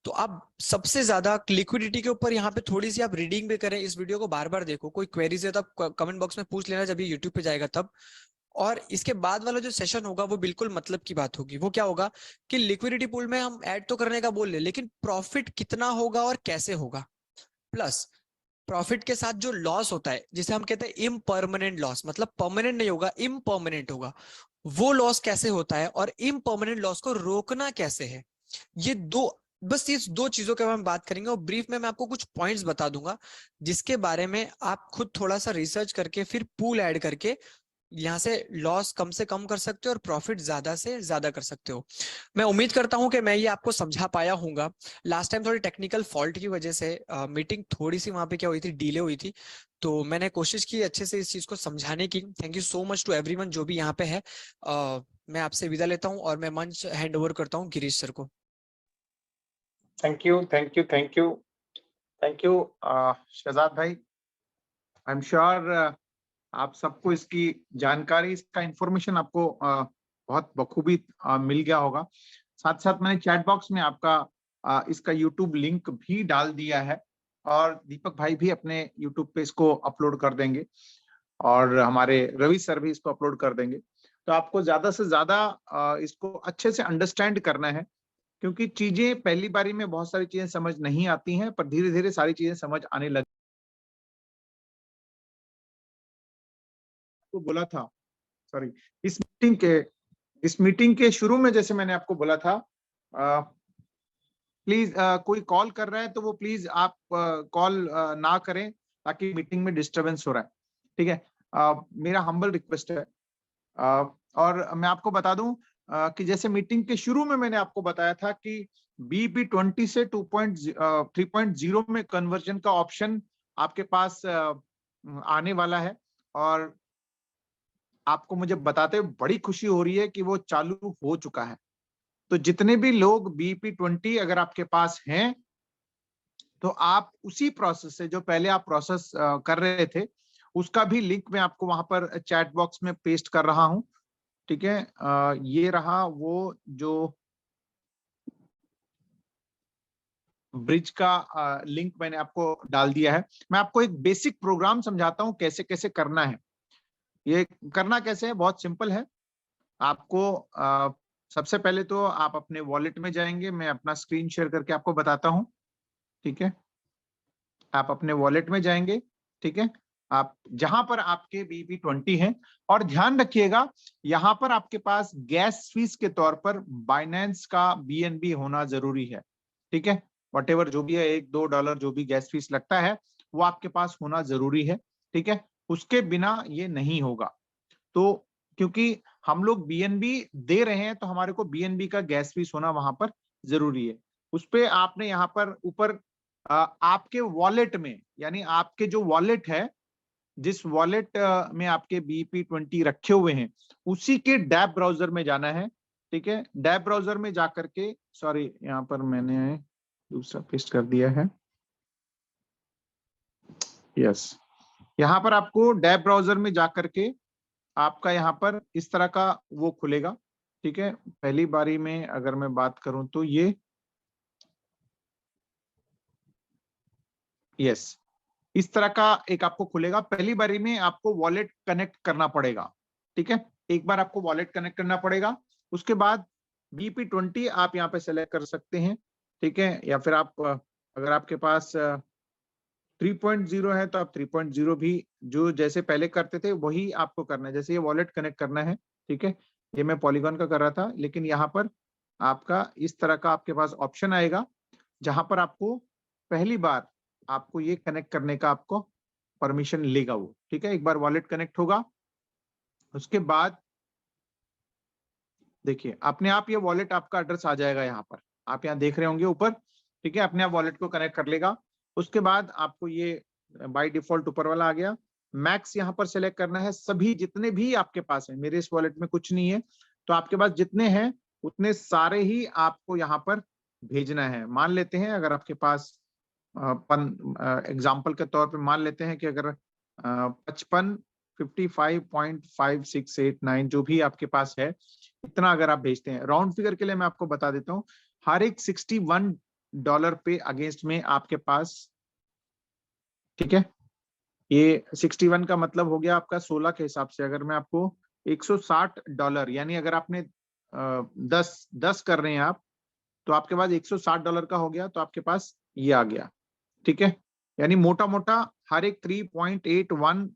तो आप सबसे ज्यादा लिक्विडिटी के ऊपर यहाँ पे थोड़ी सी आप रीडिंग भी करें, इस वीडियो को बार बार देखो, कोई क्वेरीज है तो आप कमेंट बॉक्स में पूछ लेना जब ये यूट्यूब पे जाएगा तब। और इसके बाद वाला जो सेशन होगा वो बिल्कुल मतलब की बात होगी। वो क्या होगा कि लिक्विडिटी पूल में हम ऐड तो करने का बोल रहे, लेकिन प्रॉफिट कितना होगा और कैसे होगा, प्लस प्रॉफिट के साथ जो लॉस होता है जिसे हम कहते हैं इम्परमानेंट लॉस, मतलब परमानेंट नहीं होगा, इम्परमानेंट होगा, वो लॉस कैसे होता है और इम्परमानेंट लॉस को रोकना कैसे है। ये दो, बस इस दो चीजों के बारे में बात करेंगे। और ब्रीफ में मैं आपको कुछ पॉइंट्स बता दूंगा जिसके बारे में आप खुद थोड़ा सा रिसर्च करके फिर पूल ऐड करके यहाँ से लॉस कम से कम कर सकते हो और प्रॉफिट ज्यादा से ज्यादा कर सकते हो। मैं उम्मीद करता हूं कि मैं ये आपको समझा पाया हूँगा। लास्ट टाइम थोड़ी टेक्निकल फॉल्ट की वजह से मीटिंग थोड़ी सी वहां पे क्या हुई थी, डिले हुई थी, तो मैंने कोशिश की अच्छे से इस चीज को समझाने की। Thank you so much to everyone जो भी यहाँ पे है। मैं आपसे विदा लेता हूँ और मैं मंच हैंड ओवर करता हूँ गिरीश सर को। Thank you, thank you, thank you, thank you Shahzad भाई। आई एम श्योर आप सबको इसकी जानकारी, इसका इंफॉर्मेशन आपको बहुत बखूबी मिल गया होगा। साथ साथ मैंने चैट बॉक्स में आपका इसका यूट्यूब लिंक भी डाल दिया है और दीपक भाई भी अपने यूट्यूब पे इसको अपलोड कर देंगे और हमारे रवि सर भी इसको अपलोड कर देंगे। तो आपको ज्यादा से ज्यादा इसको अच्छे से अंडरस्टैंड करना है, क्योंकि चीजें पहली बारी में बहुत सारी चीजें समझ नहीं आती हैं, पर धीरे धीरे सारी चीजें समझ आने लग। तो बोला था, सॉरी, इस मीटिंग के शुरू में जैसे मैंने आपको बोला था, प्लीज कोई कॉल कर रहा है तो वो प्लीज आप कॉल ना करें, ताकि मीटिंग में डिस्टरबेंस हो रहा है। ठीक है, मेरा हम्बल रिक्वेस्ट है। और मैं आपको बता दूं कि जैसे मीटिंग के शुरू में मैंने आपको बताया था कि BEP20 से 3.0 में कन्वर्जन का ऑप्शन आपके पास आने वाला है, और आपको मुझे बताते हुए बड़ी खुशी हो रही है कि वो चालू हो चुका है। तो जितने भी लोग BEP20 अगर आपके पास हैं, तो आप उसी प्रोसेस से जो पहले आप प्रोसेस कर रहे थे, उसका भी लिंक मैं आपको वहां पर चैट बॉक्स में पेस्ट कर रहा हूं। ठीक है, ये रहा वो जो ब्रिज का लिंक मैंने आपको डाल दिया है। मैं आपको एक बेसिक प्रोग्राम समझाता हूं कैसे कैसे करना है। ये करना कैसे है, बहुत सिंपल है। आपको सबसे पहले तो आप अपने वॉलेट में जाएंगे, मैं अपना स्क्रीन शेयर करके आपको बताता हूं। ठीक है, आप अपने वॉलेट में जाएंगे। ठीक है, आप जहां पर आपके BEP20 हैं, और ध्यान रखिएगा यहां पर आपके पास गैस फीस के तौर पर बाइनेंस का BNB होना जरूरी है। ठीक है, वॉटेवर जो भी है, $1-2 जो भी गैस फीस लगता है वो आपके पास होना जरूरी है। ठीक है, उसके बिना ये नहीं होगा। तो क्योंकि हम लोग BNB दे रहे हैं, तो हमारे को BNB का गैस फीस होना वहां पर जरूरी है। उस पे आपने यहाँ पर ऊपर आपके वॉलेट में, यानी आपके जो वॉलेट है, जिस वॉलेट में आपके BEP20 रखे हुए हैं, उसी के डैब ब्राउजर में जाना है। ठीक है, डैब ब्राउजर में जाकर के, सॉरी यहाँ पर मैंने दूसरा पेस्ट कर दिया है। यस, यहाँ पर आपको डैब ब्राउजर में जाकर के आपका यहाँ पर इस तरह का वो खुलेगा। ठीक है, पहली बारी में अगर मैं बात करूं तो ये, यस, इस तरह का एक आपको खुलेगा। पहली बारी में आपको वॉलेट कनेक्ट करना पड़ेगा। ठीक है, एक बार आपको वॉलेट कनेक्ट करना पड़ेगा। उसके बाद BEP20 आप यहाँ पे सेलेक्ट कर सकते हैं। ठीक है, या फिर आप अगर आपके पास 3.0 है तो आप 3.0 भी जो जैसे पहले करते थे वही आपको करना है। जैसे ये वॉलेट कनेक्ट करना है, ठीक है, ये मैं पॉलीगॉन का कर रहा था, लेकिन यहाँ पर आपका इस तरह का आपके पास ऑप्शन आएगा, जहां पर आपको पहली बार आपको ये कनेक्ट करने का आपको परमिशन लेगा वो। ठीक है, एक बार वॉलेट कनेक्ट होगा, उसके बाद देखिए अपने आप ये वॉलेट आपका एड्रेस आ जाएगा यहाँ पर, आप यहाँ देख रहे होंगे ऊपर। ठीक है, अपने आप वॉलेट को कनेक्ट कर लेगा। उसके बाद आपको ये बाय डिफॉल्ट ऊपर वाला आ गया, मैक्स यहाँ पर सेलेक्ट करना है। सभी जितने भी आपके पास है, मेरे इस वॉलेट में कुछ नहीं है, तो आपके पास जितने हैं उतने सारे ही आपको यहाँ पर भेजना है। मान लेते हैं अगर आपके पास एग्जाम्पल के तौर पे मान लेते हैं कि अगर 55 55.5689 जो भी आपके पास है, इतना अगर आप भेजते हैं, राउंड फिगर के लिए मैं आपको बता देता हूँ, हर एक $61 पे अगेंस्ट में आपके पास, ठीक है, ये 61 का मतलब हो गया आपका 16 के हिसाब से, अगर मैं आपको $160, यानी अगर आपने 10 कर रहे हैं आप, तो आपके पास $160 का हो गया, तो आपके पास ये आ गया, ठीक है। यानी मोटा मोटा हर एक 3.81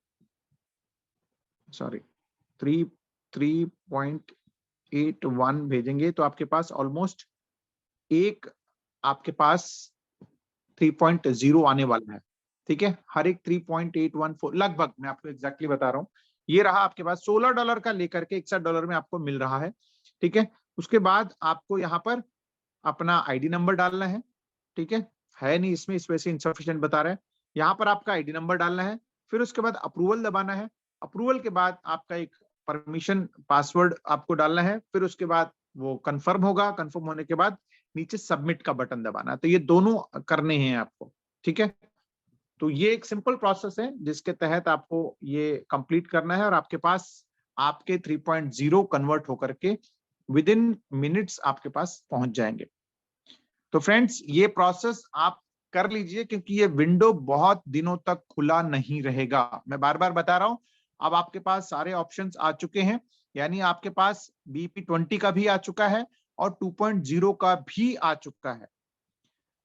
सॉरी 3.81 भेजेंगे तो आपके पास ऑलमोस्ट एक आपके पास 3.0 आने वाला है, ठीक है। हर एक 3.814 लगभग, मैं आपको एग्जैक्टली बता रहा हूँ, ये रहा आपके पास $16 का लेकर के $61 में आपको मिल रहा है, ठीक है। उसके बाद आपको यहाँ पर अपना आईडी नंबर डालना है, ठीक है नहीं इसमें, इस वजह से इनसफिशिएंट बता रहा है। यहाँ पर आपका आईडी नंबर डालना है, फिर उसके बाद अप्रूवल दबाना है, अप्रूवल के बाद आपका एक परमिशन पासवर्ड आपको डालना है, फिर उसके बाद वो कंफर्म होगा, कंफर्म होने के बाद नीचे सबमिट का बटन दबाना है। तो ये दोनों करने हैं आपको, ठीक है। तो ये एक सिंपल प्रोसेस है जिसके तहत आपको ये कंप्लीट करना है और आपके पास आपके 3.0 कन्वर्ट होकर के विद इन मिनट्स आपके पास पहुंच जाएंगे। तो फ्रेंड्स ये प्रोसेस आप कर लीजिए क्योंकि ये विंडो बहुत दिनों तक खुला नहीं रहेगा। मैं बार बार बता रहा हूं, अब आपके पास सारे ऑप्शंस आ चुके हैं, यानी आपके पास BP20 का भी आ चुका है और 2.0 का भी आ चुका है।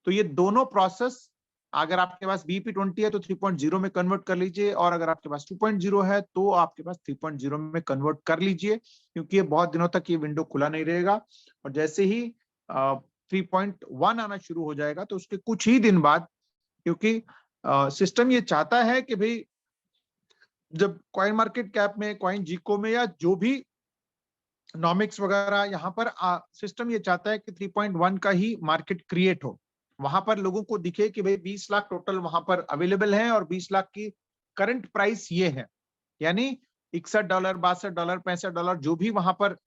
तो ये दोनों प्रोसेस, अगर आपके पास BP20 है तो 3.0 में कन्वर्ट कर लीजिए, और अगर आपके पास 2.0 है तो आपके पास 3.0 में कन्वर्ट कर लीजिए, क्योंकि ये बहुत दिनों तक ये विंडो खुला नहीं रहेगा। और जैसे ही 3.1 आना शुरू हो जाएगा तो उसके कुछ ही दिन बाद, क्योंकि सिस्टम ये चाहता है कि भाई जब कॉइन मार्केट कैप में, कॉइन जीको में, या जो भी नॉमिक्स वगैरह, यहाँ पर सिस्टम ये चाहता है कि 3.1 का ही मार्केट क्रिएट हो, वहां पर लोगों को दिखे कि भाई 20 लाख टोटल वहां पर अवेलेबल है और 20 लाख की करंट प्राइस ये है, यानी $61, $62, $65 जो भी वहां पर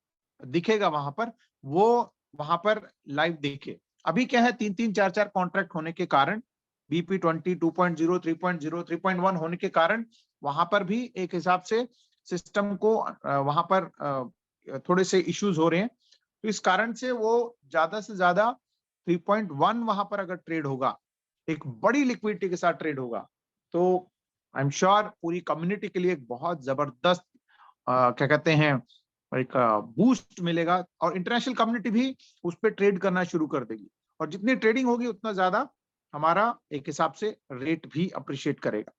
दिखेगा वहां पर, वो वहां पर लाइव दिखे। अभी क्या है, 3-3, 4-4 कॉन्ट्रैक्ट होने के कारण, BP20, 2.0, 3.0, 3.1 होने के कारण वहां पर भी एक हिसाब से सिस्टम को वहां पर थोड़े से इश्यूज हो रहे हैं। तो इस कारण से वो ज्यादा से ज्यादा 3.1 वहां पर अगर ट्रेड होगा, एक बड़ी लिक्विडिटी के साथ ट्रेड होगा, तो आई एम श्योर पूरी कम्युनिटी के लिए एक बहुत जबरदस्त क्या कहते हैं, एक बूस्ट मिलेगा, और इंटरनेशनल कम्युनिटी भी उस पर ट्रेड करना शुरू कर देगी, और जितनी ट्रेडिंग होगी उतना ज्यादा हमारा एक हिसाब से रेट भी अप्रिशिएट करेगा।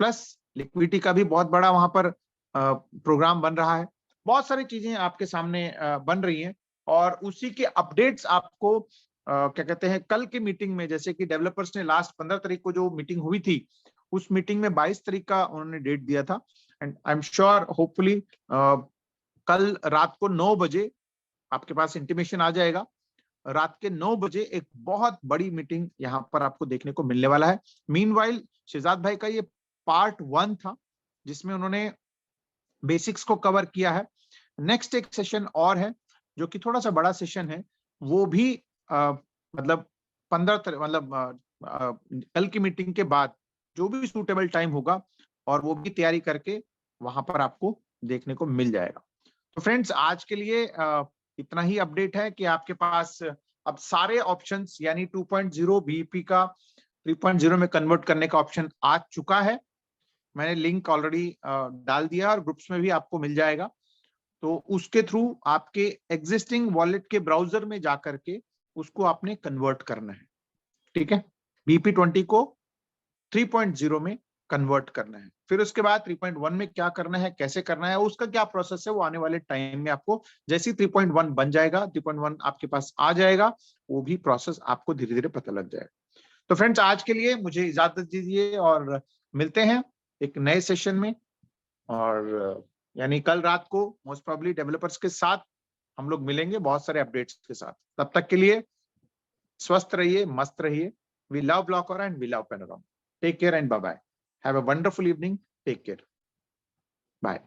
प्लस लिक्विडिटी का भी बहुत बड़ा वहां पर प्रोग्राम बन रहा है, बहुत सारी चीजें आपके सामने बन रही हैं, और उसी के अपडेट्स आपको क्या कहते हैं, कल की मीटिंग में, जैसे कि डेवलपर्स ने लास्ट 15 तारीख को जो मीटिंग हुई थी, उस मीटिंग में 22 तारीख का उन्होंने डेट दिया था, and I am sure hopefully कल रात को 9 बजे आपके पास इंटीमेशन आ जाएगा। रात के 9 बजे एक बहुत बड़ी मीटिंग यहाँ पर आपको देखने को मिलने वाला है। मीनवाइल शहजाद भाई का ये पार्ट 1 था, जिसमें उन्होंने बेसिक्स को कवर किया है। नेक्स्ट एक सेशन और है जो कि थोड़ा सा बड़ा सेशन है, वो भी मतलब 15 मतलब कल की मीटिंग के बाद जो भी सूटेबल टाइम होगा, और वो भी तैयारी करके वहां पर आपको देखने को मिल जाएगा। तो फ्रेंड्स आज के लिए इतना ही अपडेट है कि आपके पास अब सारे ऑप्शंस, यानी 2.0 बीईपी का 3.0 में कन्वर्ट करने का ऑप्शन आ चुका है। मैंने लिंक ऑलरेडी डाल दिया और ग्रुप्स में भी आपको मिल जाएगा। तो उसके थ्रू आपके एग्जिस्टिंग वॉलेट के ब्राउजर में जाकर के उसको आपने कन्वर्ट करना है, ठीक है। BP20 को 3.0 में कन्वर्ट करना है, फिर उसके बाद 3.1 में क्या करना है, कैसे करना है, उसका क्या प्रोसेस है, वो आने वाले टाइम में आपको, जैसे 3.1 बन जाएगा, 3.1 आपके पास आ जाएगा, वो भी प्रोसेस आपको धीरे धीरे पता लग जाएगा। तो फ्रेंड्स आज के लिए मुझे इजाजत दीजिए, और मिलते हैं एक नए सेशन में, और यानी कल रात को मोस्ट प्रोबेबली डेवलपर्स के साथ हम लोग मिलेंगे बहुत सारे अपडेट्स के साथ। तब तक के लिए स्वस्थ रहिए, मस्त रहिए। We love Blocker and we love Panorama. Take care and bye bye. Have a wonderful evening. Take care. Bye.